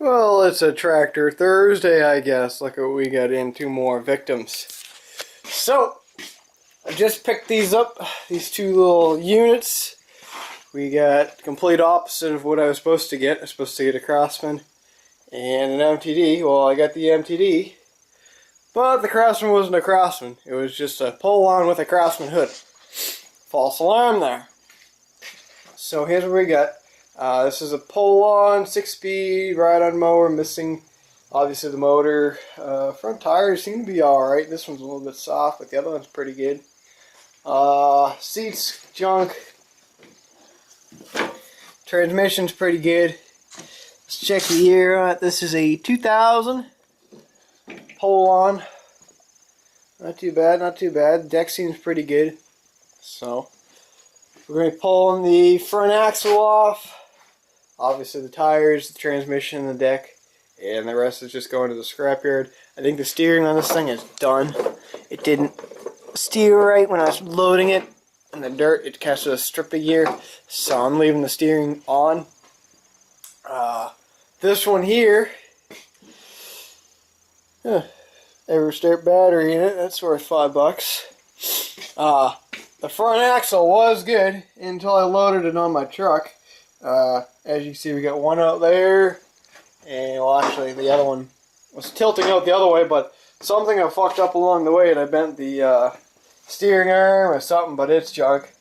Well, it's a tractor Thursday, I guess. Look what we got in, 2 more victims. So, I just picked these up, these 2 little units. We got the complete opposite of what I was supposed to get. I was supposed to get a Craftsman and an MTD. Well, I got the MTD, but the Craftsman wasn't a Craftsman. It was just a pull-on with a Craftsman hood. False alarm there. So here's what we got. This is a pull-on 6-speed ride-on mower, missing obviously the motor. Front tires seem to be alright. This one's a little bit soft, but the other one's pretty good. Seats, junk. Transmission's pretty good. Let's check the year on it. This is a 2000 pull-on. Not too bad, not too bad. Deck seems pretty good. So, we're going to be pulling the front axle off. Obviously the tires, the transmission, the deck, and the rest is just going to the scrapyard. I think the steering on this thing is done. It didn't steer right when I was loading it in the dirt. It catches a strip of gear, so I'm leaving the steering on. This one here, EverStart battery in it. That's worth $5. The front axle was good until I loaded it on my truck. As you can see, we got one out there, and well, actually the other one was tilting out the other way, but something I fucked up along the way and I bent the steering arm or something, but it's junk.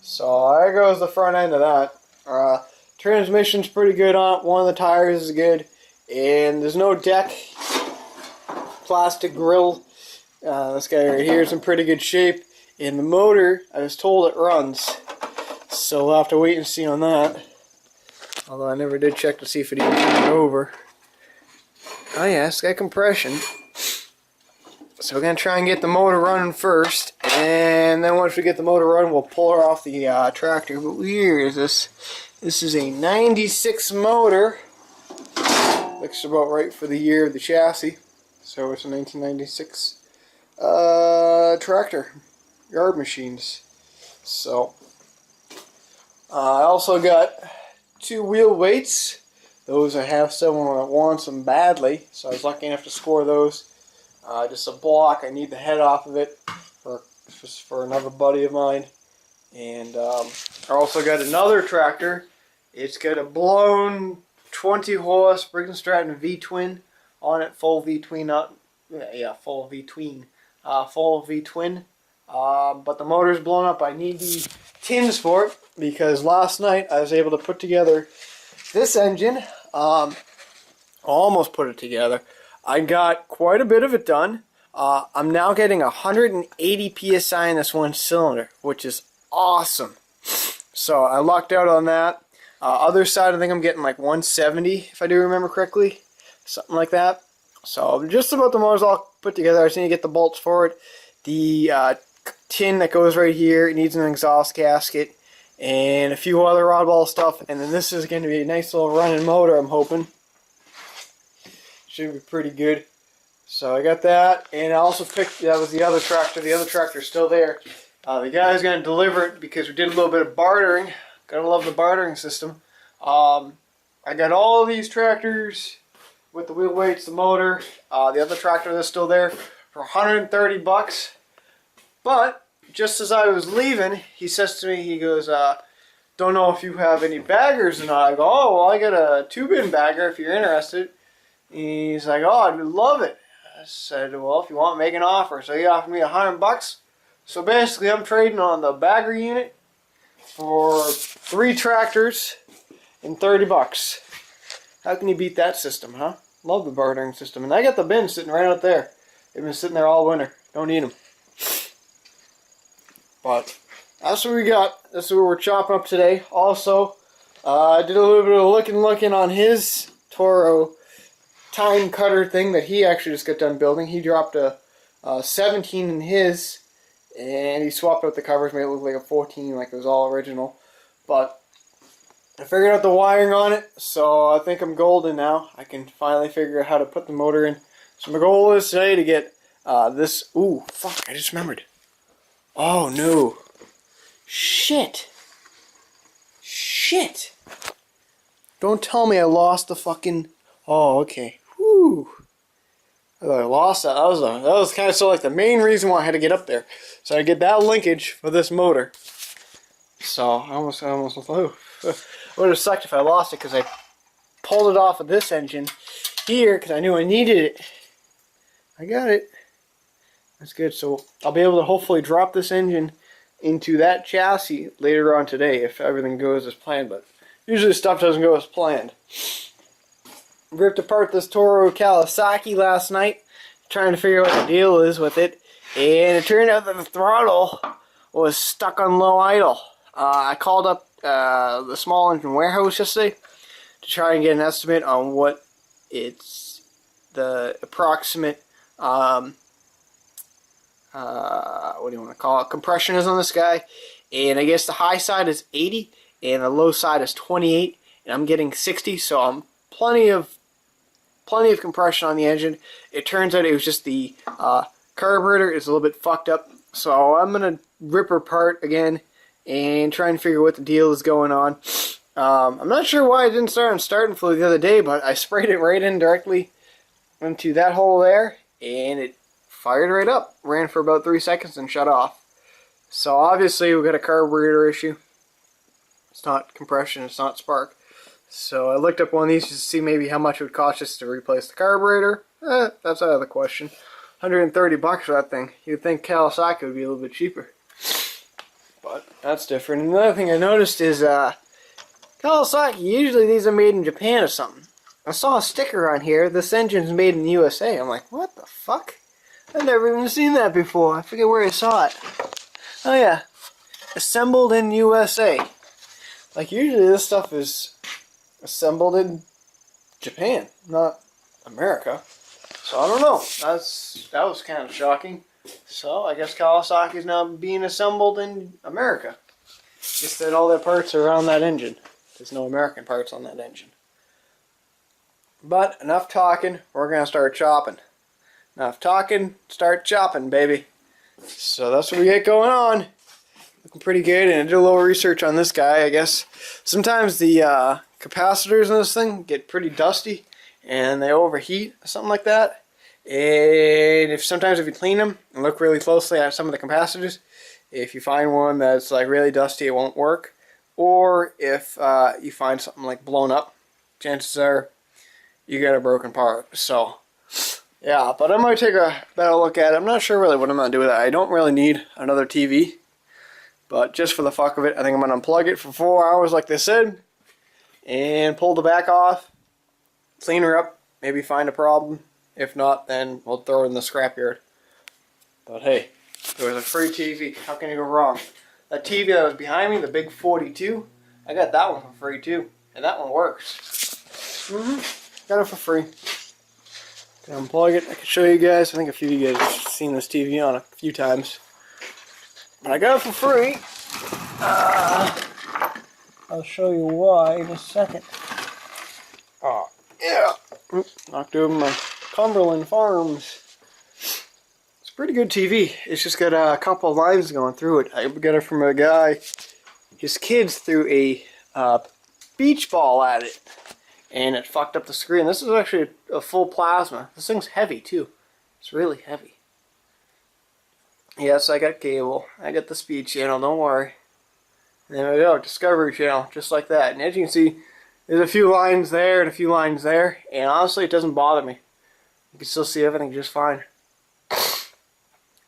So there goes the front end of that. Transmission's pretty good on it. One of the tires is good, and there's no deck. Plastic grill. This guy right here is in pretty good shape. And the motor, I was told it runs, so we'll have to wait and see on that. Although I never did check to see if it even turned over. Oh yeah, it's got compression. So we're going to try and get the motor running first, and then once we get the motor running, we'll pull her off the tractor. But here is this. This is a 96 motor. Looks about right for the year of the chassis. So it's a 1996 tractor. Yard machines. So I also got 2 wheel weights. Those I have someone that wants them badly, so I was lucky enough to score those. Just a block. I need the head off of it for another buddy of mine. And I also got another tractor. It's got a blown 20 horse Briggs & Stratton V-twin on it, full V-twin full V-twin. But the motor's blown up. I need the tins for it because last night I was able to put together this engine. Almost put it together. I got quite a bit of it done. I'm now getting 180 psi in this one cylinder, which is awesome. So I lucked out on that. Other side, I think I'm getting like 170 if I do remember correctly, something like that. So just about the motor's all put together. I just need to get the bolts for it. The tin that goes right here, it needs an exhaust gasket, and a few other oddball stuff. And then this is going to be a nice little running motor, I'm hoping. Should be pretty good. So I got that, and I also picked, that was the other tractor. The other tractor's still there. The guy's going to deliver it because we did a little bit of bartering. Gotta love the bartering system. I got all of these tractors with the wheel weights, the motor, the other tractor that's still there for $130. But just as I was leaving, he says to me, he goes, don't know if you have any baggers or not. I go, oh, well, I got a 2-bin bagger if you're interested. He's like, oh, I'd love it. I said, well, if you want, make an offer. So he offered me $100. So basically, I'm trading on the bagger unit for 3 tractors and $30. How can you beat that system, huh? Love the bartering system. And I got the bin sitting right out there. They've been sitting there all winter. Don't need them. But that's what we got. That's what we're chopping up today. Also, I did a little bit of looking on his Toro time cutter thing that he actually just got done building. He dropped a 17 in his, and he swapped out the covers, made it look like a 14, like it was all original. But I figured out the wiring on it, so I think I'm golden now. I can finally figure out how to put the motor in. So my goal is today to get this. Ooh, fuck! I just remembered. Oh no! Shit! Shit! Don't tell me I lost the fucking Oh, okay. Whew. I thought I lost that. That was kind of so like the main reason why I had to get up there. So I get that linkage for this motor. So I almost oh, it would have sucked if I lost it because I pulled it off of this engine here because I knew I needed it. I got it. That's good. So I'll be able to hopefully drop this engine into that chassis later on today if everything goes as planned. But usually stuff doesn't go as planned. Ripped apart this Toro Kawasaki last night, trying to figure out what the deal is with it, and it turned out that the throttle was stuck on low idle. I called up the small engine warehouse yesterday to try and get an estimate on what the approximate what do you want to call it, compression is on this guy, and I guess the high side is 80 and the low side is 28, and I'm getting 60, so I'm plenty of compression on the engine. It turns out it was just the carburetor is a little bit fucked up, so I'm gonna rip her apart again and try and figure what the deal is going on. I'm not sure why I didn't start on starting fluid the other day, but I sprayed it right in directly into that hole there, and it fired right up. Ran for about 3 seconds and shut off. So obviously we got a carburetor issue. It's not compression, it's not spark. So I looked up one of these to see maybe how much it would cost us to replace the carburetor. That's out of the question. 130 bucks for that thing. You'd think Kawasaki would be a little bit cheaper. But that's different. And another thing I noticed is Kawasaki, usually these are made in Japan or something. I saw a sticker on here, this engine's made in the USA. I'm like, what the fuck? I've never even seen that before. I forget where I saw it. Oh yeah, assembled in USA. Like usually this stuff is assembled in Japan, not America. So I don't know. That was kind of shocking. So I guess Kawasaki is now being assembled in America. Just that all their parts are on that engine. There's no American parts on that engine. But enough talking. We're gonna start chopping. Enough talking. Start chopping, baby. So that's what we get going on. Looking pretty good, and I did a little research on this guy. I guess sometimes the capacitors in this thing get pretty dusty and they overheat or something like that. And sometimes if you clean them and look really closely at some of the capacitors, if you find one that's like really dusty, it won't work. Or if you find something like blown up, chances are you got a broken part. So yeah, but I might take a better look at it. I'm not sure really what I'm going to do with it. I don't really need another TV. But just for the fuck of it, I think I'm going to unplug it for 4 hours like they said. And pull the back off. Clean her up. Maybe find a problem. If not, then we'll throw it in the scrapyard. But hey, there was a free TV. How can you go wrong? That TV that was behind me, the big 42, I got that one for free too. And that one works. Got it for free. Can unplug it. I can show you guys. I think a few of you guys have seen this TV on a few times. But I got it for free. I'll show you why in a second. Oh, yeah. Knocked over my Cumberland Farms. It's a pretty good TV. It's just got a couple of lines going through it. I got it from a guy. His kids threw a beach ball at it. And it fucked up the screen. This is actually a full plasma. This thing's heavy too. It's really heavy. Yes, I got cable. I got the speed channel, don't worry. And there we go, Discovery Channel, just like that. And as you can see, there's a few lines there and a few lines there. And honestly, it doesn't bother me. You can still see everything just fine.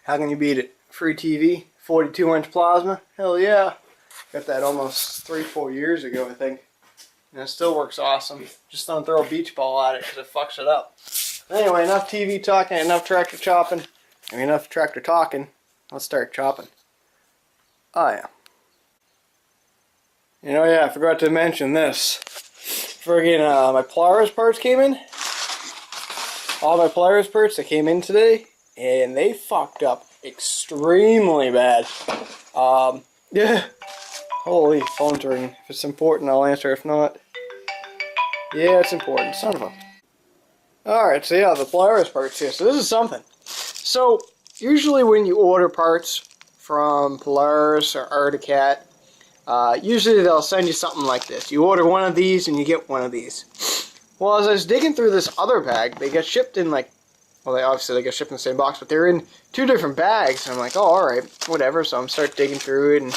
How can you beat it? Free TV, 42-inch plasma, hell yeah. Got that almost 3-4 years ago, I think. And it still works awesome. Just don't throw a beach ball at it because it fucks it up. Anyway, enough TV talking, enough tractor chopping. I mean, enough tractor talking. Let's start chopping. Oh yeah. You know, yeah, I forgot to mention this. Friggin' my Polaris parts came in. All my Polaris parts that came in today, and they fucked up extremely bad. Yeah. Holy, phone's ringing. If it's important, I'll answer. If not, yeah, it's important. Son of a. Alright, so yeah, the Polaris parts here. So this is something. So, usually when you order parts from Polaris or Arctic Cat, usually they'll send you something like this. You order one of these and you get one of these. Well, as I was digging through this other bag, they get shipped in like, well, they get shipped in the same box, but they're in 2 different bags. And I'm like, oh, all right, whatever. So I'm start digging through it, and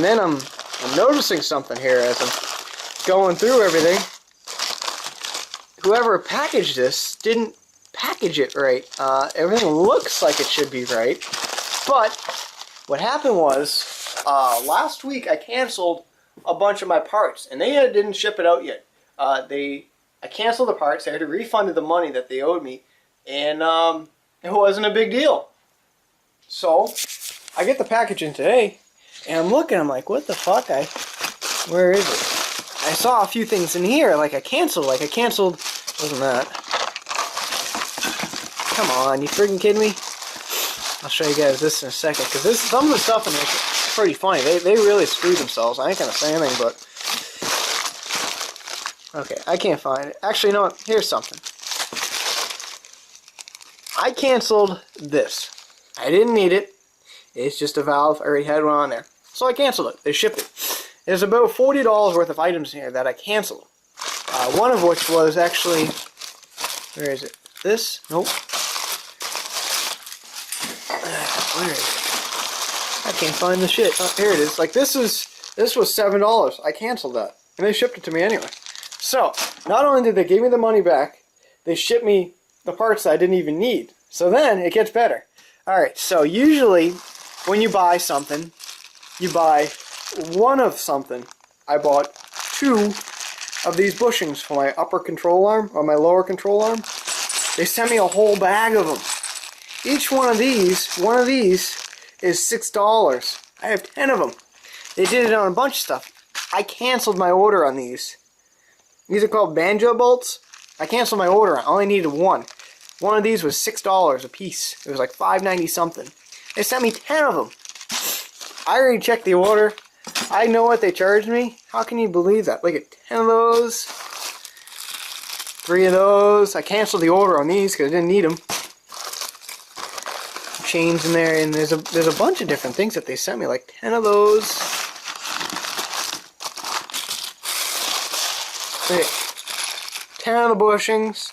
then I'm noticing something here as I'm going through everything. Whoever packaged this didn't package it right. Everything looks like it should be right, but what happened was last week I canceled a bunch of my parts, and they didn't ship it out yet. I canceled the parts. They had to refund the money that they owed me, and it wasn't a big deal. So I get the package in today, and I'm looking. I'm like, what the fuck? Where is it? I saw a few things in here. Like I canceled. Wasn't that? Come on, you freaking kidding me? I'll show you guys this in a second, because some of the stuff in there is pretty funny. They really screwed themselves. I ain't gonna say anything, but okay, I can't find it. Actually, you know what? Here's something. I canceled this. I didn't need it. It's just a valve. I already had one on there, so I canceled it. They shipped it. There's about $40 worth of items in here that I canceled. One of which was actually, where is it? This? Nope. Where is it? I can't find the shit. Oh, here it is. Like this was $7. I canceled that, and they shipped it to me anyway. So not only did they give me the money back, they shipped me the parts that I didn't even need. So then it gets better. All right. So usually when you buy something, you buy one of something. I bought 2 of these bushings for my upper control arm or my lower control arm. They sent me a whole bag of them. Each one of these is $6. I have 10 of them. They did it on a bunch of stuff. I canceled my order on these. These are called banjo bolts. I canceled my order. I only needed one. One of these was $6 a piece. It was like $5.90 something. They sent me 10 of them. I already checked the order. I know what they charged me. How can you believe that? Look at 10 of those. 3 of those. I canceled the order on these because I didn't need them. Chains in there, and there's a bunch of different things that they sent me, like 10 of those. Okay. 10 of the bushings.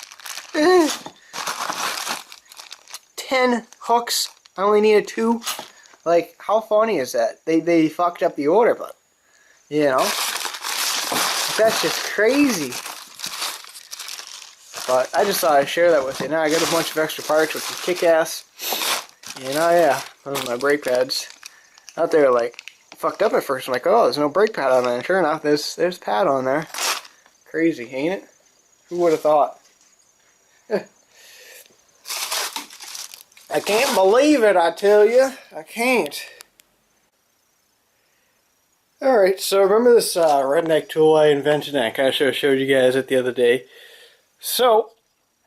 10 hooks. I only needed 2. Like, how funny is that? They fucked up the order, but, you know, that's just crazy. But I just thought I'd share that with you. Now I got a bunch of extra parts, which is kick-ass. And oh yeah, those are my brake pads. Out there, like, fucked up at first. I'm like, oh, there's no brake pad on there. Sure enough, there's pad on there. Crazy, ain't it? Who would have thought? I can't believe it, I tell you. I can't. Alright, so remember this redneck tool I invented, and I kind of showed you guys it the other day. So,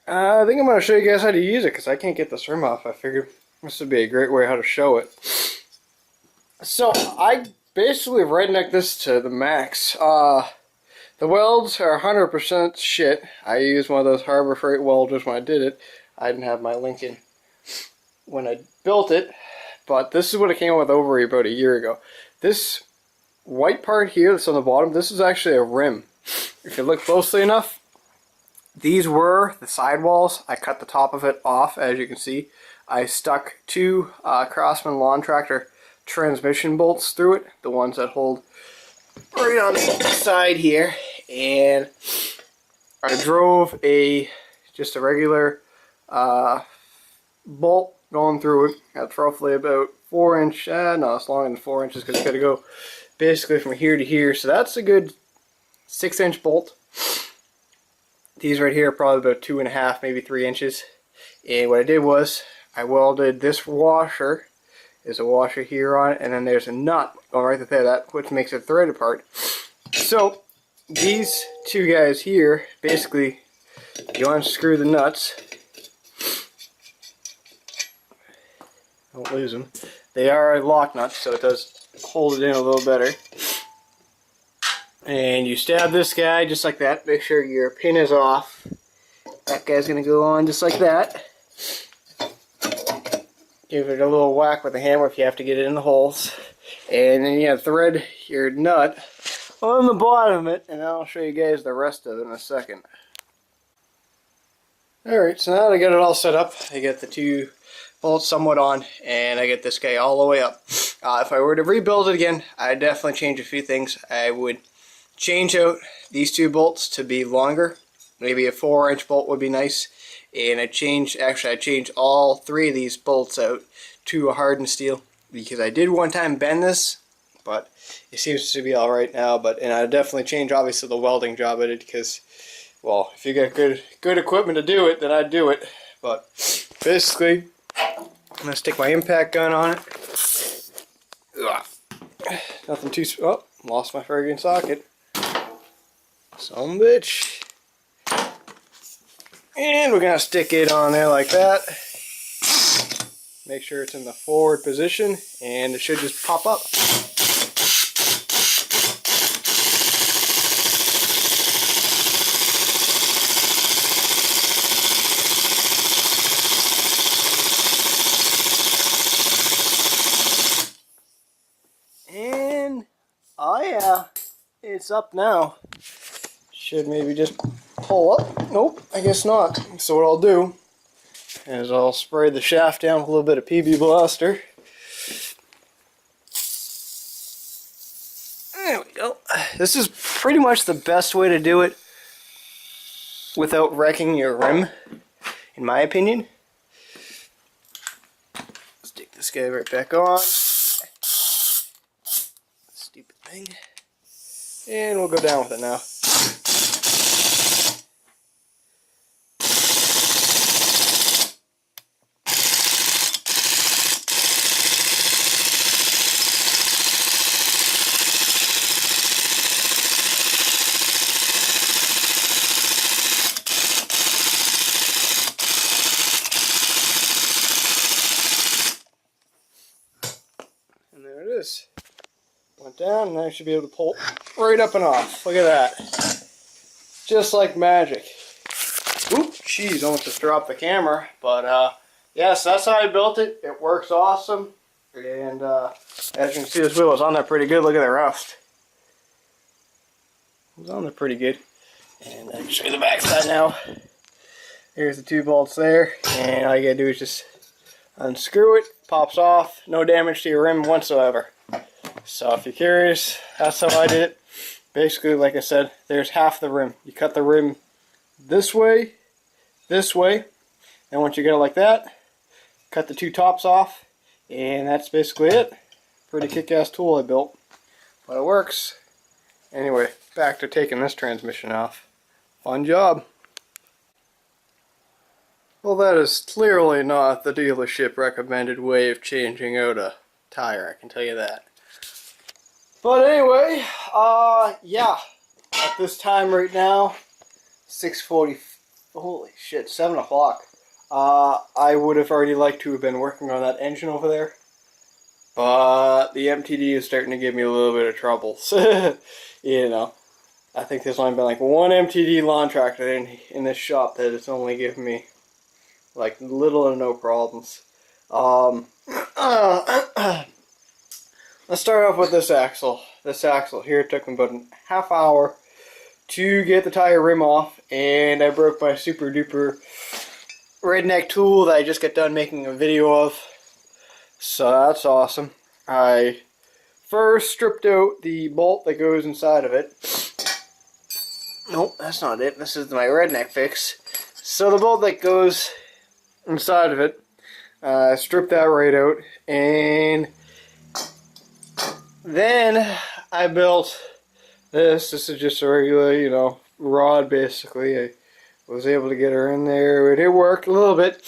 I think I'm going to show you guys how to use it, because I can't get this rim off. I figured this would be a great way how to show it. So, I basically rednecked this to the max. The welds are 100% shit. I used one of those Harbor Freight welders when I did it. I didn't have my Lincoln when I built it, but this is what it came up with over about a year ago. This white part here that's on the bottom, this is actually a rim. If you look closely enough, these were the sidewalls. I cut the top of it off, as you can see. I stuck 2 Craftsman lawn tractor transmission bolts through it, the ones that hold right on the side here, and I drove just a regular bolt going through it. That's roughly about 4 inch, no, it's longer than 4 inches because it's got to go basically from here to here. So that's a good 6-inch bolt. These right here are probably about 2.5, maybe 3 inches. And what I did was I welded this washer. There's a washer here on it, and then there's a nut going right there, that which makes it threaded part. So these 2 guys here, basically, you unscrew the nuts. Don't lose them. They are lock nuts, so it does hold it in a little better. And you stab this guy just like that. Make sure your pin is off. That guy's going to go on just like that. Give it a little whack with the hammer if you have to get it in the holes. And then you have to thread your nut on the bottom of it, and I'll show you guys the rest of it in a second. Alright, so now that I got it all set up, I get the two bolts somewhat on, and I get this guy all the way up. If I were to rebuild it again, I'd definitely change a few things. I would change out these two bolts to be longer. Maybe a 4-inch bolt would be nice. And I'd change all three of these bolts out to a hardened steel, because I did one time bend this, but it seems to be alright now. And I'd definitely change, obviously, the welding job at it, because, well, if you got good equipment to do it, then I'd do it. But basically, I'm going to stick my impact gun on it. Ugh. Nothing too... Oh, lost my friggin' socket. Son of a bitch. And we're going to stick it on there like that. Make sure it's in the forward position, and it should just pop up. And, oh yeah, it's up now. Should maybe just pull up. Nope, I guess not. So what I'll do is I'll spray the shaft down with a little bit of PB Blaster. There we go. This is pretty much the best way to do it without wrecking your rim, in my opinion. Stick this guy right back on. Stupid thing. And we'll go down with it now. And there it is. Went down, and I should be able to pull right up and off. Look at that. Just like magic. Oop, jeez, almost just dropped the camera. But, yes, that's how I built it. It works awesome. And, as you can see, this wheel was on there pretty good. Look at the rust. It was on there pretty good. And I can show you the back side now. Here's the two bolts there. And all you gotta do is just unscrew it. Pops off. No damage to your rim whatsoever. So if you're curious, that's how I did it. Basically, like I said, there's half the rim. You cut the rim this way, and once you get it like that, cut the two tops off, and that's basically it. Pretty kick-ass tool I built, but it works. Anyway, back to taking this transmission off. Fun job. Well, that is clearly not the dealership recommended way of changing out a tire, I can tell you that. But anyway, yeah, at this time right now, 6:40, holy shit, 7 o'clock, I would have already liked to have been working on that engine over there, but the MTD is starting to give me a little bit of trouble. You know, I think there's only been like one MTD lawn tractor in this shop that it's only given me like little or no problems. Let's start off with this axle. This axle here took me about a half hour to get the tire rim off, and I broke my super duper redneck tool that I just got done making a video of. So that's awesome. I first stripped out the bolt that goes inside of it. Nope, that's not it. This is my redneck fix. So the bolt that goes inside of it, I stripped that right out, and then I built this. This is just a regular, you know, rod basically. I was able to get her in there, and it worked a little bit.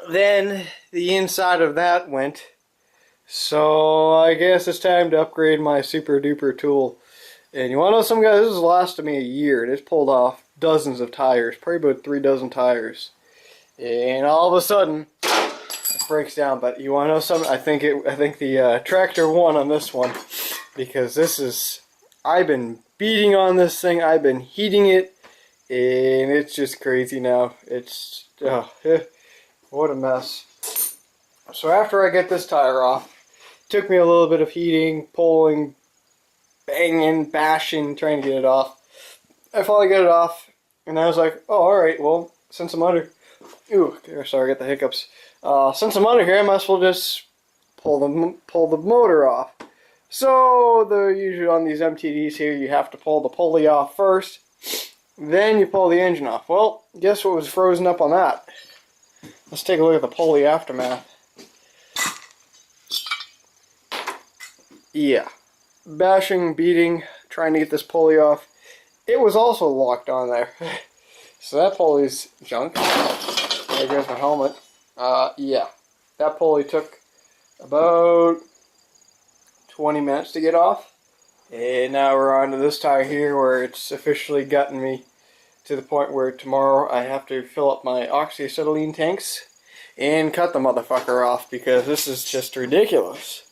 Then the inside of that went. So I guess it's time to upgrade my super duper tool. And you want to know something, guys? This has lasted me a year. It's pulled off dozens of tires, probably about 3 dozen tires. And all of a sudden, it breaks down. But you want to know something? I think the tractor won on this one, because this is, I've been beating on this thing. I've been heating it, and it's just crazy now. It's what a mess. So after I get this tire off, it took me a little bit of heating, pulling, banging, bashing, trying to get it off. I finally got it off, and I was like, oh, alright, well, since I'm under... Ooh, sorry, I got the hiccups. Since I'm under here, I might as well just pull the motor off. So, usually on these MTDs here, you have to pull the pulley off first, then you pull the engine off. Well, guess what was frozen up on that? Let's take a look at the pulley aftermath. Yeah. Bashing, beating, trying to get this pulley off. It was also locked on there. So that pulley's junk. There goes my helmet. Yeah. That pulley took about 20 minutes to get off. And now we're on to this tire here where it's officially gotten me to the point where tomorrow I have to fill up my oxyacetylene tanks and cut the motherfucker off because this is just ridiculous.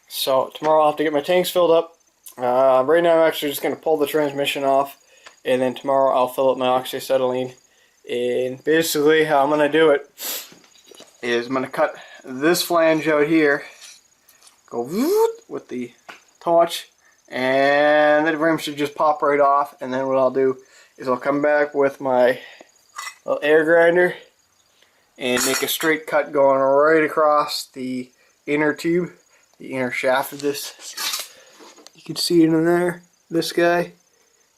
So tomorrow I'll have to get my tanks filled up. Right now I'm actually just going to pull the transmission off, and then tomorrow I'll fill up my oxyacetylene. And basically how I'm going to do it is I'm going to cut this flange out here, go with the torch, and the rim should just pop right off. And then what I'll do is I'll come back with my little air grinder and make a straight cut going right across the inner tube, the inner shaft of this. You can see it in there, this guy.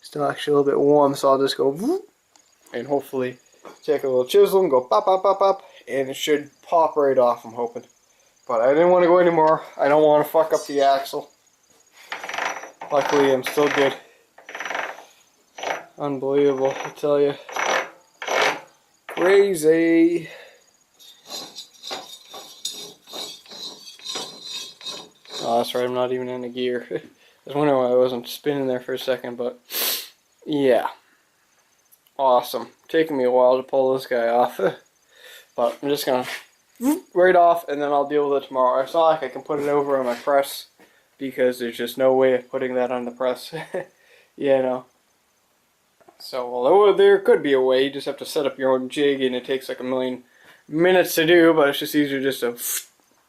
Still actually a little bit warm, so I'll just go whoop, and hopefully take a little chisel and go pop, pop, pop, pop, and it should pop right off, I'm hoping. But I didn't want to go anymore. I don't want to fuck up the axle. Luckily, I'm still good. Unbelievable, I tell you. Crazy. Oh, that's right, I'm not even in a gear. I was wondering why I wasn't spinning there for a second, but yeah. Awesome. Taking me a while to pull this guy off. But I'm just going to right off, and then I'll deal with it tomorrow. It's not like I can put it over on my press, because there's just no way of putting that on the press. You know. So, well, there could be a way. You just have to set up your own jig, and it takes like a million minutes to do, but it's just easier just to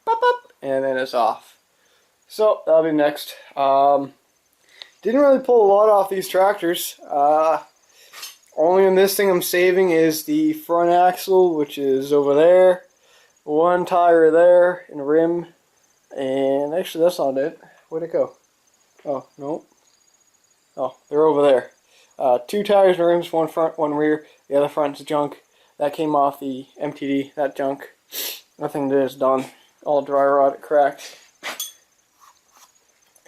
pop up, and then it's off. So, that'll be next. Didn't really pull a lot off these tractors. Only in this thing I'm saving is the front axle, which is over there. One tire there, and rim. And actually, that's not it. Where'd it go? Oh, no. Oh, they're over there. 2 tires and rims, one front, one rear. The other front's junk. That came off the MTD, that junk. Nothing that is done. All dry rot, cracked.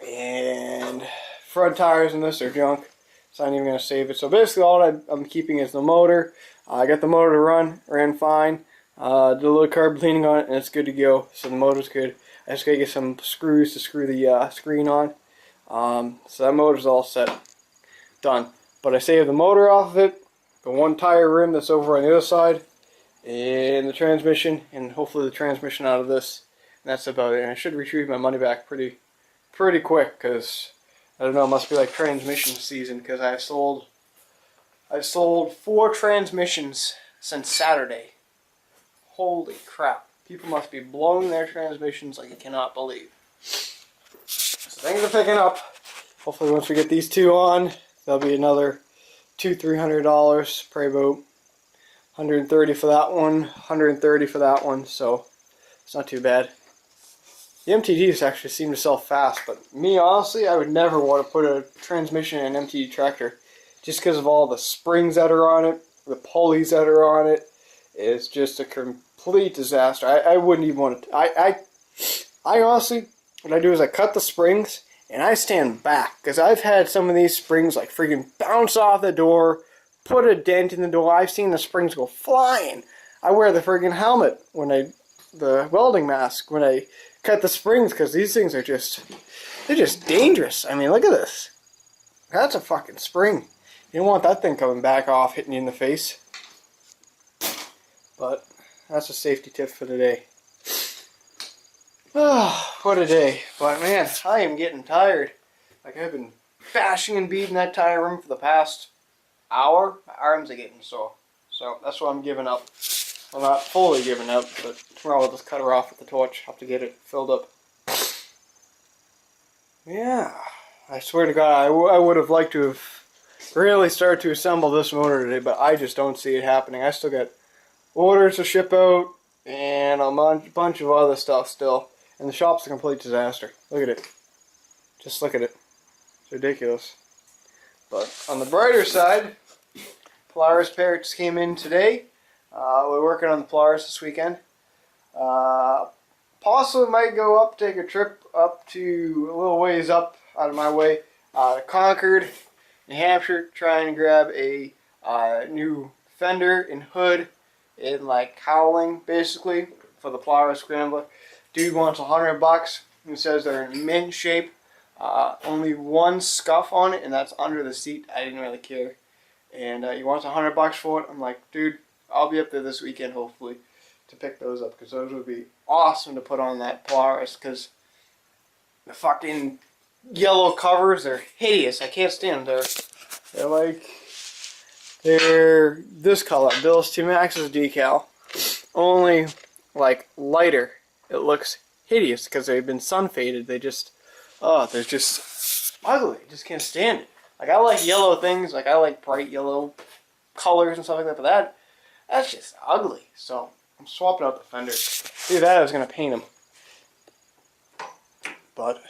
And front tires in this are junk, so I'm not even going to save it. So basically all I'm keeping is the motor. I got the motor to ran fine. Did a little carb cleaning on it, and it's good to go. So the motor's good. I just got to get some screws to screw the screen on. So that motor's all set. Done. But I saved the motor off of it, the one tire rim that's over on the other side, and the transmission, and hopefully the transmission out of this. And that's about it. And I should retrieve my money back pretty quick, because I don't know, it must be like transmission season, because I've sold 4 transmissions since Saturday. Holy crap. People must be blowing their transmissions like you cannot believe. So things are picking up. Hopefully once we get these 2 on, there'll be another $200-300, probably about $130 for that one, $130 for that one, so it's not too bad. The MTDs actually seem to sell fast, but me, honestly, I would never want to put a transmission in an MTD tractor just because of all the springs that are on it, the pulleys that are on it. It's just a complete disaster. I wouldn't even want to... I honestly, what I do is I cut the springs and I stand back, because I've had some of these springs like freaking bounce off the door, put a dent in the door. I've seen the springs go flying. I wear the friggin' helmet the welding mask when I cut the springs, because these things are they're just dangerous. I mean, look at this. That's a fucking spring. You don't want that thing coming back off, hitting you in the face. But that's a safety tip for today. Oh, what a day. But man, I am getting tired. Like, I've been bashing and beating that tire rim for the past hour. My arms are getting sore. So that's why I'm giving up. Well, not fully giving up, but tomorrow I'll just cut her off with the torch. Have to get it filled up. Yeah, I swear to God, I would have liked to have really started to assemble this motor today, but I just don't see it happening. I still got orders to ship out and a bunch of other stuff still. And the shop's a complete disaster. Look at it. Just look at it. It's ridiculous. But on the brighter side, Polaris Parrots came in today. We're working on the Polaris this weekend. Possibly might go up, take a trip up to a little ways up out of my way, to Concord, New Hampshire, try and grab a new fender and hood in like cowling basically for the Polaris Scrambler. Dude wants $100. He says they're in mint shape. Only one scuff on it, and that's under the seat. I didn't really care. And he wants $100 for it. I'm like, dude, I'll be up there this weekend hopefully to pick those up, because those would be awesome to put on that Polaris, because the fucking yellow covers are hideous. I can't stand them. They're this color, Bills to Max's decal, only like lighter. It looks hideous because they've been sun faded. They're just ugly. I just can't stand it. Like, I like yellow things, like I like bright yellow colors and stuff like that, but that's just ugly. So I'm swapping out the fenders. Either that, I was gonna paint them, but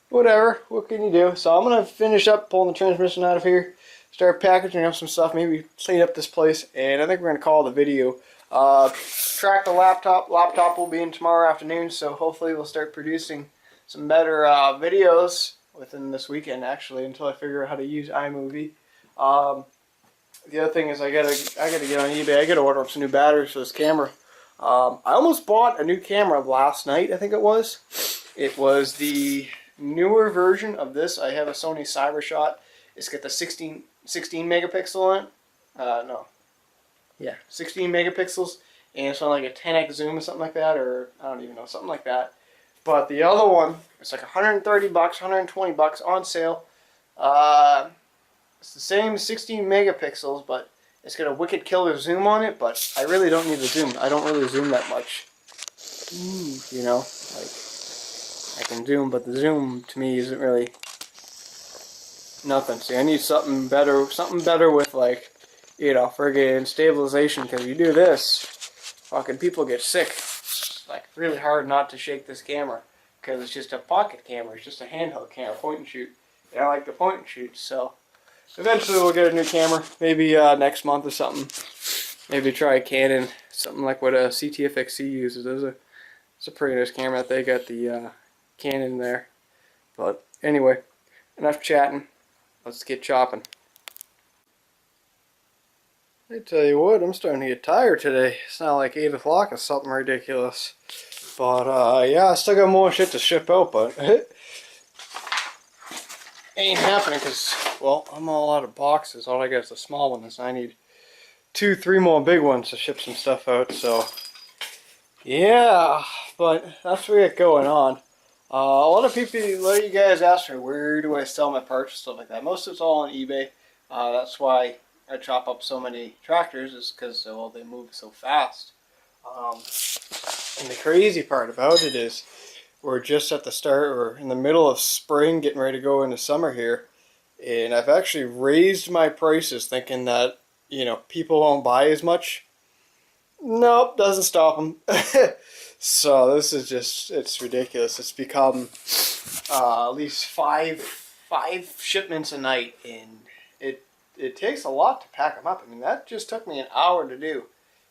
whatever. What can you do? So I'm gonna finish up pulling the transmission out of here, start packaging up some stuff, maybe clean up this place, and I think we're gonna call the video. Track the laptop. Laptop will be in tomorrow afternoon, so hopefully we'll start producing some better videos within this weekend, actually, until I figure out how to use iMovie. The other thing is I gotta get on eBay. I gotta order up some new batteries for this camera. I almost bought a new camera last night, I think it was. It was the newer version of this. I have a Sony CyberShot. It's got the 16 megapixel on it. No. Yeah, 16 megapixels. And it's on like a 10x zoom or something like that, or I don't even know, something like that. But the other one, it's like $130, $120 on sale. It's the same 16 megapixels, but it's got a wicked killer zoom on it, but I really don't need the zoom. I don't really zoom that much. You know, like, I can zoom, but the zoom to me isn't really nothing. See, I need something better with, like, you know, friggin' stabilization, because you do this, fucking people get sick. It's like really hard not to shake this camera, because it's just a pocket camera. It's just a handheld camera, point and shoot. And I like to point and shoot, so eventually we'll get a new camera, maybe next month or something. Maybe try a Canon, something like what a CTFXC uses. It's a pretty nice camera. They got the Canon there. But anyway, enough chatting. Let's get chopping. I tell you what, I'm starting to get tired today. It's not like 8 o'clock or something ridiculous. But yeah, I still got more shit to ship out, but ain't happening because, well, I'm all out of boxes. All I got is a small one, so I need 2-3 more big ones to ship some stuff out. So yeah, but that's what we got going on. A lot of you guys ask me, where do I sell my parts and stuff like that. Most of it's all on eBay. That's why I chop up so many tractors, is because, well, they move so fast. And the crazy part about it is, we're just at the start, or in the middle of spring, getting ready to go into summer here, and I've actually raised my prices thinking that, you know, people won't buy as much. Nope, doesn't stop them. So this is just, it's ridiculous. It's become at least five shipments a night, and it takes a lot to pack them up. I mean, that just took me an hour to do.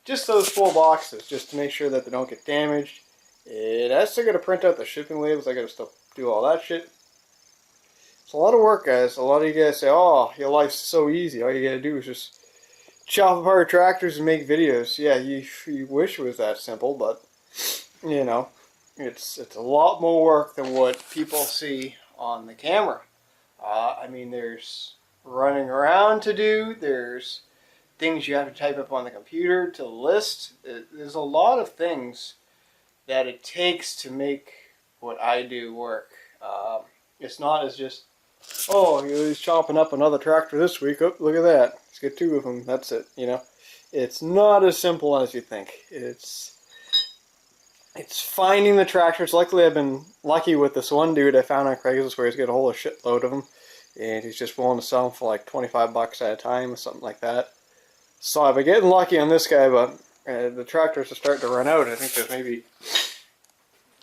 Just those 4 boxes, just to make sure that they don't get damaged. And I still got to print out the shipping labels. I got to still do all that shit. It's a lot of work, guys. A lot of you guys say, oh, your life's so easy. All you got to do is just chop apart tractors and make videos. Yeah, you wish it was that simple, but, you know, it's a lot more work than what people see on the camera. I mean, there's running around to do. There's things you have to type up on the computer to list. There's a lot of things that it takes to make what I do work. It's not as just, oh, he's chopping up another tractor this week. Oh, look at that. Let's get 2 of them. That's it, you know. It's not as simple as you think. It's it's finding the tractors. Luckily, I've been lucky with this one dude I found on Craigslist where he's got a whole shitload of them, and he's just willing to sell them for like 25 bucks at a time or something like that. So I've been getting lucky on this guy, but the tractors are starting to run out. I think there's maybe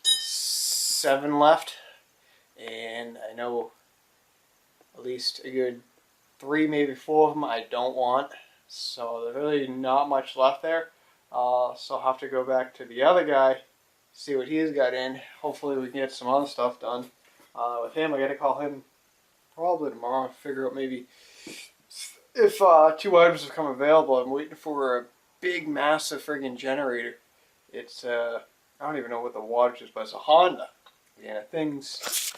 7 left, and I know at least a good 3, maybe 4 of them I don't want. So there's really not much left there. So I'll have to go back to the other guy, see what he's got in. Hopefully we can get some other stuff done. With him, I got to call him probably tomorrow, figure out maybe if 2 items have come available. I'm waiting for a big, massive friggin' generator. It's, I don't even know what the wattage is, but it's a Honda. Yeah, thing's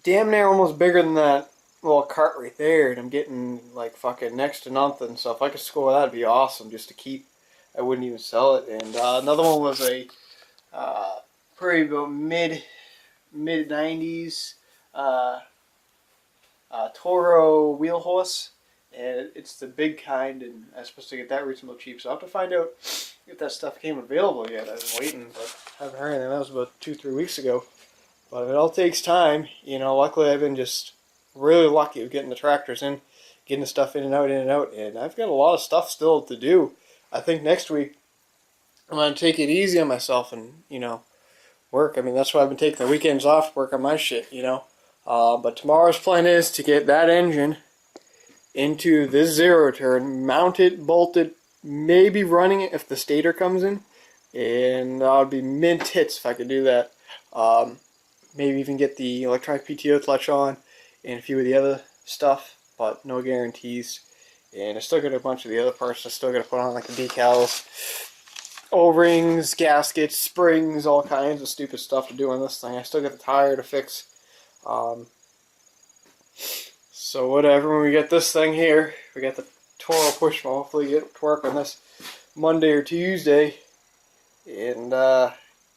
damn near almost bigger than that little cart right there, and I'm getting like fucking next to nothing. So if I could score that, it'd be awesome just to keep. I wouldn't even sell it. And another one was a pretty about mid 90s Toro wheel horse, and it's the big kind, and I was supposed to get that reasonably cheap. So I have to find out if that stuff came available yet. I've been waiting, but haven't heard anything. That was about 2-3 weeks ago. But it all takes time, you know. Luckily, I've been just really lucky with getting the tractors in, getting the stuff in and out, and I've got a lot of stuff still to do. I think next week I'm going to take it easy on myself and, you know, work. I mean, that's why I've been taking the weekends off to work on my shit, you know. But tomorrow's plan is to get that engine into this zero turn, mount it, bolted, maybe running it if the stator comes in, and that would be mint hits if I could do that. Maybe even get the electronic PTO clutch on and a few of the other stuff, but no guarantees. And I still got a bunch of the other parts I still got to put on, like the decals, O-rings, gaskets, springs, all kinds of stupid stuff to do on this thing. I still got the tire to fix. So whatever, when we get this thing here, we got the Toro push mower. Hopefully get to work on this Monday or Tuesday and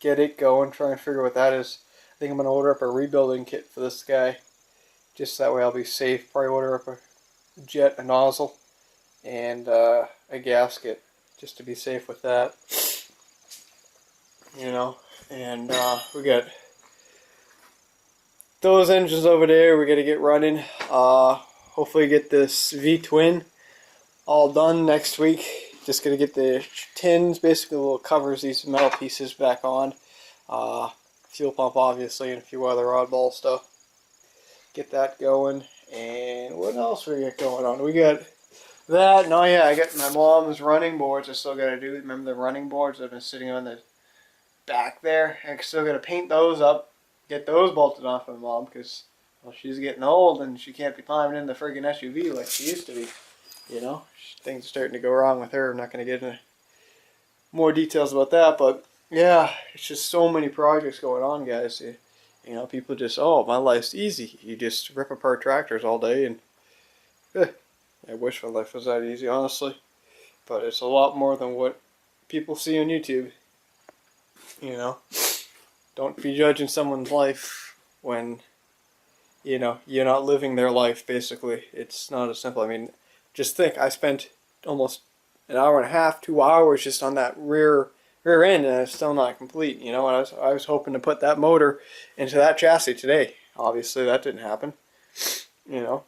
get it going, try and figure what that is. I think I'm going to order up a rebuilding kit for this guy. Just that way I'll be safe. Probably order up a jet, a nozzle, and a gasket, just to be safe with that. You know, and we got those engines over there we got to get running. Hopefully get this V-twin all done next week. Just going to get the tins, basically the little covers, these metal pieces back on. Fuel pump obviously, and a few other oddball stuff. Get that going. And what else we got going on? We got that. And oh yeah, I got my mom's running boards I still got to do. Remember the running boards that have been sitting on the back there? I still got to paint those up, get those bolted off my mom, because well, she's getting old and she can't be climbing in the friggin' SUV like she used to be. You know, things are starting to go wrong with her. I'm not going to get into more details about that, but yeah, it's just so many projects going on, guys. You know, people just, oh, my life's easy. You just rip apart tractors all day, and I wish my life was that easy, honestly. But it's a lot more than what people see on YouTube. You know, don't be judging someone's life when, you know, you're not living their life, basically. It's not as simple. I mean, just think, I spent almost an hour and a half, 2 hours just on that rear end, and it's still not complete. You know, and I was hoping to put that motor into that chassis today. Obviously, that didn't happen. You know,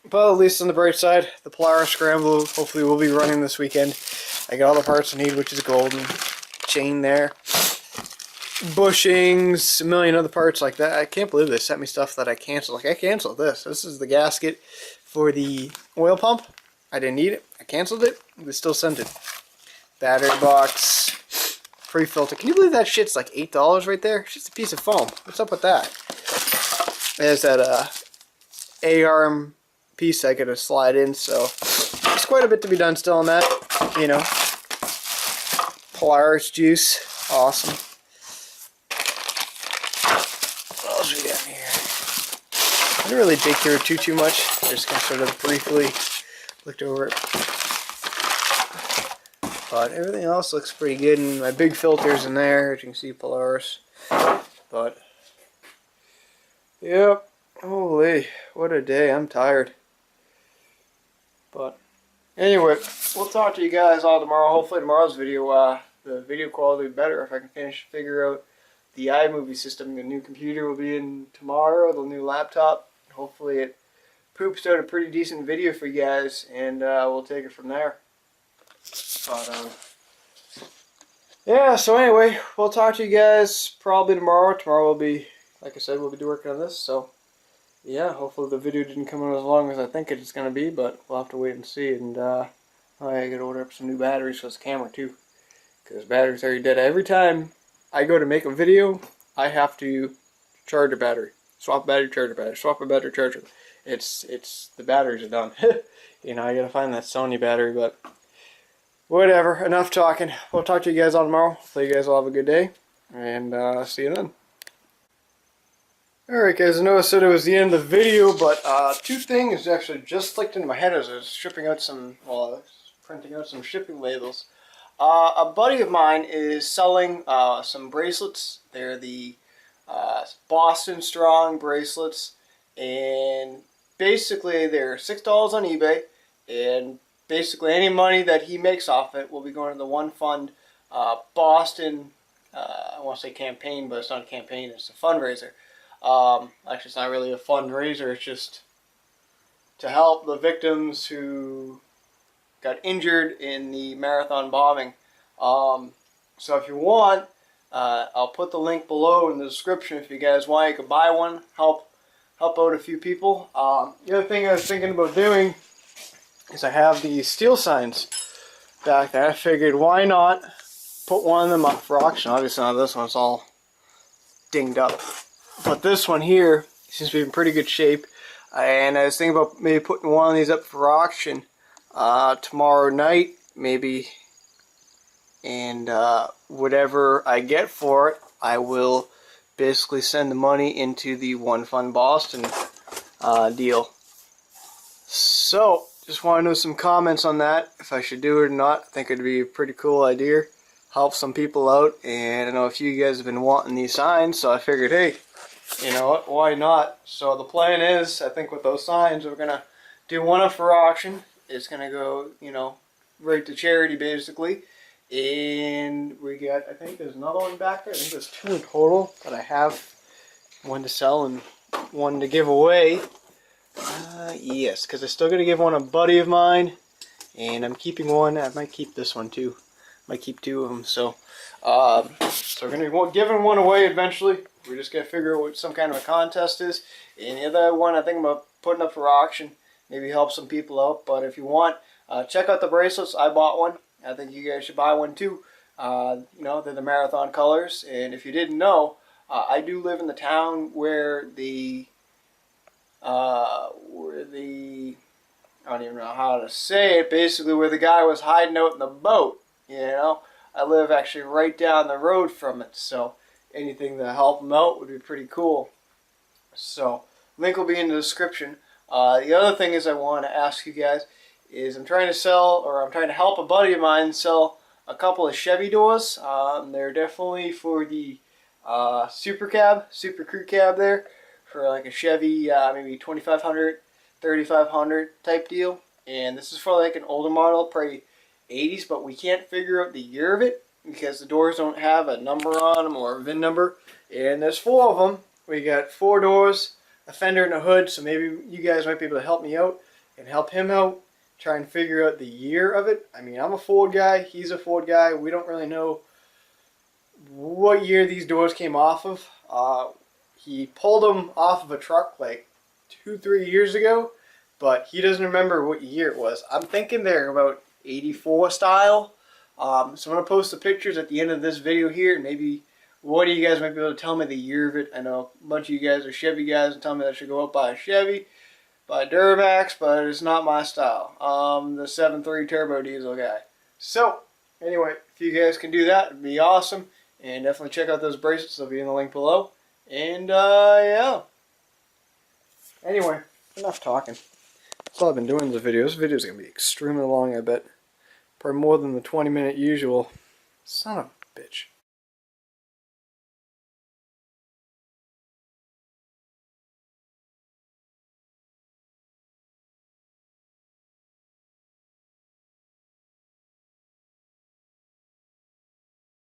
but at least on the bright side, the Polaris Scrambler hopefully will be running this weekend. I got all the parts I need, which is golden chain there, bushings, a million other parts like that. I can't believe they sent me stuff that I canceled. Like, I canceled this. This is the gasket for the oil pump. I didn't need it. I canceled it. They still sent it. Battery box, free filter. Can you believe that shit's like $8 right there? It's just a piece of foam. What's up with that? There's that A-arm piece I gotta slide in, so there's quite a bit to be done still on that. You know, Polaris juice, awesome. What else we got in here? I didn't really dig through it too much. I just kind of sort of briefly looked over it. But everything else looks pretty good, and my big filter's in there, as you can see, Polaris. But, yep, holy, what a day, I'm tired. But, anyway, we'll talk to you guys all tomorrow. Hopefully tomorrow's video, the video quality better if I can figure out the iMovie system. The new computer will be in tomorrow, the new laptop. Hopefully it poops out a pretty decent video for you guys, and we'll take it from there. But, yeah, so anyway, we'll talk to you guys probably tomorrow. Tomorrow will be, like I said, we'll be working on this, so yeah, hopefully the video didn't come out as long as I think it's going to be, but we'll have to wait and see. And I gotta order up some new batteries for this camera too, because batteries are dead. Every time I go to make a video, I have to charge a battery, swap a battery, charge a battery, swap a battery, charger. It's the batteries are done. You know, I gotta find that Sony battery, but whatever. Enough talking. We'll talk to you guys all tomorrow. Hopefully you guys all have a good day, and see you then. Alright guys, I know I said it was the end of the video, but two things actually just clicked into my head as I was shipping out some, well, printing out some shipping labels. A buddy of mine is selling some bracelets. They're the Boston Strong bracelets, and basically they're $6 on eBay, and basically any money that he makes off it will be going to the One Fund Boston, I want to say campaign, but it's not a campaign, it's a fundraiser. Actually, it's not really a fundraiser, it's just to help the victims who got injured in the marathon bombing. So if you want, I'll put the link below in the description. If you guys want, you can buy one, help out a few people. The other thing I was thinking about doing is I have these steel signs back there. I figured why not put one of them up for auction. Obviously not this one, it's all dinged up. But this one here seems to be in pretty good shape, and I was thinking about maybe putting one of these up for auction tomorrow night, maybe, and whatever I get for it, I will basically send the money into the One Fund Boston deal. So, just want to know some comments on that, if I should do it or not. I think it would be a pretty cool idea, help some people out, and I know a few of you guys have been wanting these signs, so I figured, hey, you know what, why not? So the plan is, I think with those signs, we're going to do one up for auction. It's going to go, you know, right to charity basically. And we got, I think there's another one back there. I think there's 2 in total, but I have one to sell and one to give away. Yes, because I still got to give one a buddy of mine. And I'm keeping one. I might keep this one too. Might keep 2 of them. So we're going to be giving one away eventually. We're just going to figure out what some kind of a contest is. And the other one I think I'm putting up for auction. Maybe help some people out. But if you want, check out the bracelets. I bought one. I think you guys should buy one too. You know, they're the marathon colors. And if you didn't know, I do live in the town where I don't even know how to say it, basically where the guy was hiding out in the boat, you know. I live actually right down the road from it, so anything to help him out would be pretty cool. So, link will be in the description. The other thing is I want to ask you guys is I'm trying to help a buddy of mine sell a couple of Chevy doors. They're definitely for the Super Crew Cab there, for like a Chevy, maybe 2500, 3500 type deal. And this is for like an older model, probably 80s, but we can't figure out the year of it because the doors don't have a number on them or a VIN number. And there's 4 of them. We got 4 doors, a fender and a hood, so maybe you guys might be able to help me out and help him out, try and figure out the year of it. I mean, I'm a Ford guy, he's a Ford guy. We don't really know what year these doors came off of. He pulled them off of a truck like 2-3 years ago, but he doesn't remember what year it was. I'm thinking they're about 84 style. So I'm going to post the pictures at the end of this video here, and maybe one of you guys might be able to tell me the year of it. I know a bunch of you guys are Chevy guys and tell me that I should go out buy a Chevy, buy a Duramax, but it's not my style. The 7.3 turbo diesel guy. So, anyway, if you guys can do that, it'd be awesome. And definitely check out those bracelets. They'll be in the link below. And, yeah. Anyway, enough talking. That's all I've been doing in the video. This video is going to be extremely long, I bet. Probably more than the 20-minute usual. Son of a bitch.